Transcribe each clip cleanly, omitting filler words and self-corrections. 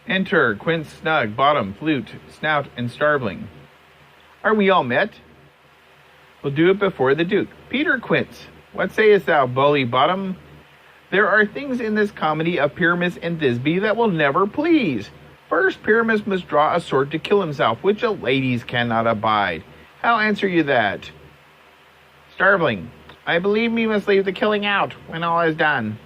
Enter Quince, Snug, Bottom, Flute, Snout, and Starveling. Are we all met? We'll do it before the Duke. Peter Quince, what sayest thou, bully Bottom? There are things in this comedy of Pyramus and Thisbe that will never please. First, Pyramus must draw a sword to kill himself, which a ladies cannot abide. How answer you that? Starveling, I believe we must leave the killing out when all is done.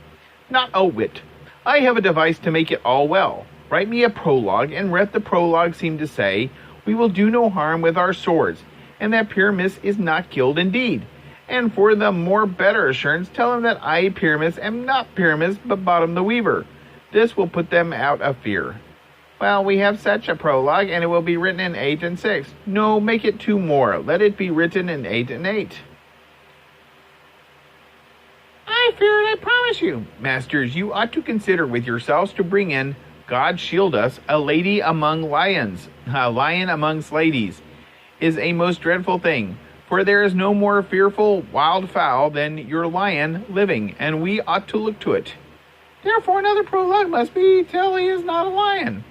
Not a whit. I have a device to make it all well. Write me a prologue, and let the prologue seem to say, we will do no harm with our swords, and that Pyramus is not killed indeed. And for the more better assurance, tell him that I, Pyramus, am not Pyramus, but Bottom the Weaver. This will put them out of fear. Well, we have such a prologue, and it will be written in 8 and 6. No, make it 2 more. Let it be written in 8 and 8. I fear it, I promise you. Masters, you ought to consider with yourselves to bring in, God shield us, a lady among lions, a lion amongst ladies, is a most dreadful thing. For there is no more fearful wild fowl than your lion living, and we ought to look to it. Therefore another prologue must be till he is not a lion.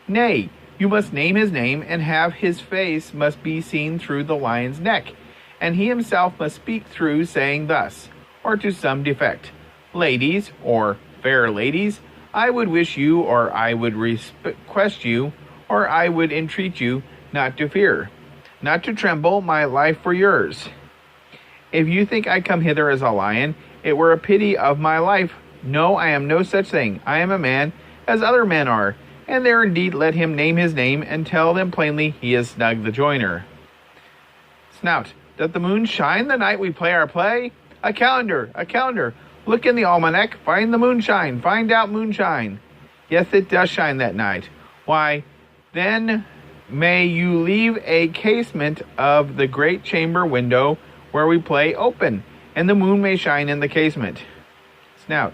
Nay, you must name his name, and have his face must be seen through the lion's neck, and he himself must speak through, saying thus, or to some defect, ladies, or fair ladies, I would wish you, or I would request you, or I would entreat you not to fear, not to tremble my life for yours. If you think I come hither as a lion, it were a pity of my life. No, I am no such thing. I am a man, as other men are, and there indeed let him name his name, and tell them plainly he is Snug the Joiner. Snout, doth the moon shine the night we play our play? A calendar, a calendar. Look in the almanac, find the moonshine, find out moonshine. Yes, it does shine that night. Why, then may you leave a casement of the great chamber window where we play open, and the moon may shine in the casement. Snout,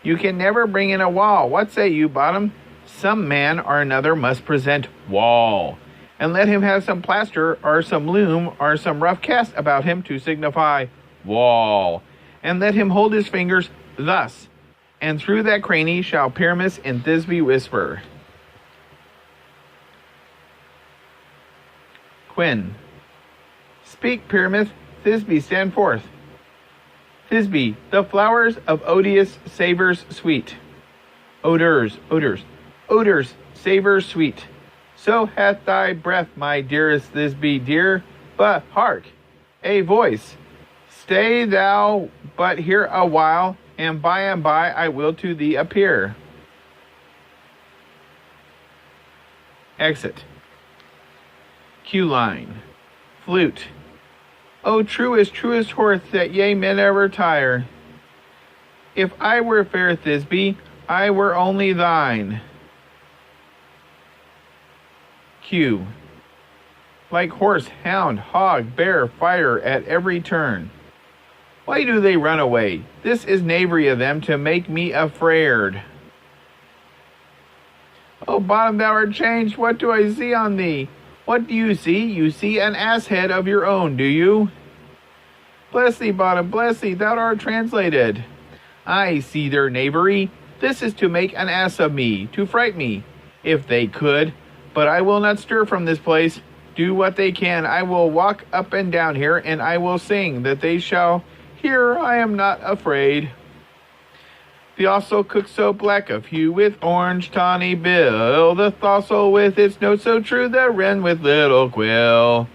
you can never bring in a wall. What say you, Bottom? Some man or another must present wall, and let him have some plaster or some loom or some rough cast about him to signify wall, and let him hold his fingers thus, and through that cranny shall Pyramus and Thisbe whisper. Quin, speak, Pyramus. Thisbe, stand forth. Thisbe, the flowers of odious savors sweet. Odors, savors sweet. So hath thy breath, my dearest Thisbe dear, but hark, a voice. Stay thou but here a while, and by I will to thee appear. Exit. Q line. Flute. O truest horse that ye men ever tire. If I were fair Thisbe, I were only thine. Q. Like horse, hound, hog, bear, fire at every turn. Why do they run away? This is knavery of them to make me afraid. O Bottom, thou art changed. What do I see on thee? What do you see? You see an ass head of your own, do you? Bless thee, Bottom, bless thee, thou art translated. I see their knavery. This is to make an ass of me, to fright me, if they could. But I will not stir from this place. Do what they can. I will walk up and down here, and I will sing, that they shall hear I am not afraid. The ossel cooks so black of hue with orange tawny bill, the throstle with its note so true, the wren with little quill.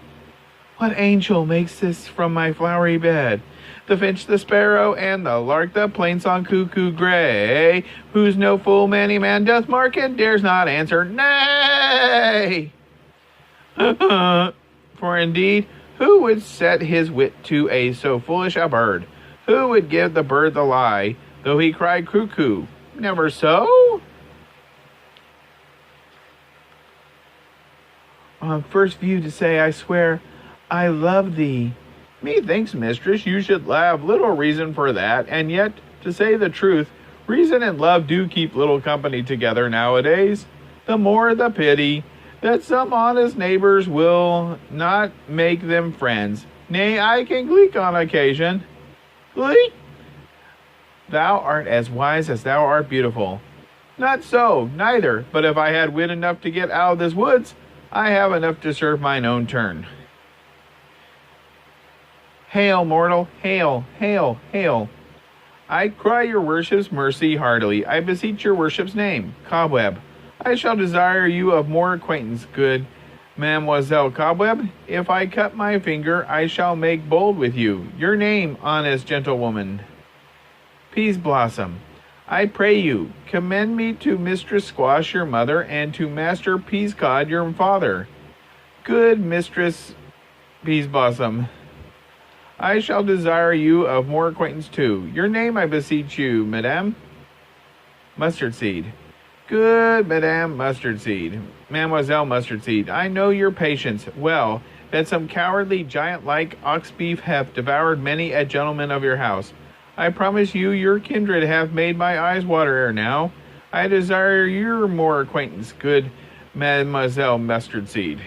What angel makes this from my flowery bed? The finch, the sparrow, and the lark, the plain-song cuckoo gray, whose no fool many man doth mark and dares not answer nay. For indeed, who would set his wit to a so foolish a bird? Who would give the bird the lie, though he cried cuckoo? Never so? On first view to say, I swear, I love thee. Methinks, mistress, you should have little reason for that, and yet, to say the truth, reason and love do keep little company together nowadays. The more the pity, that some honest neighbors will not make them friends. Nay, I can gleek on occasion. Gleek? Thou art as wise as thou art beautiful. Not so, neither, but if I had wit enough to get out of this woods, I have enough to serve mine own turn. Hail, mortal, hail, hail, hail. I cry your worship's mercy heartily. I beseech your worship's name. Cobweb. I shall desire you of more acquaintance, good Mademoiselle Cobweb. If I cut my finger, I shall make bold with you. Your name, honest gentlewoman. Peas Blossom. I pray you, commend me to Mistress Squash, your mother, and to Master Peascod, your father. Good Mistress Peas Blossom. I shall desire you of more acquaintance too. Your name, I beseech you, Madame. Mustard Seed. Good Madame Mustard Seed. Mademoiselle Mustard Seed, I know your patience well, that some cowardly giant-like ox beef hath devoured many a gentleman of your house. I promise you your kindred have made my eyes water ere now. I desire your more acquaintance, good Mademoiselle Mustard Seed.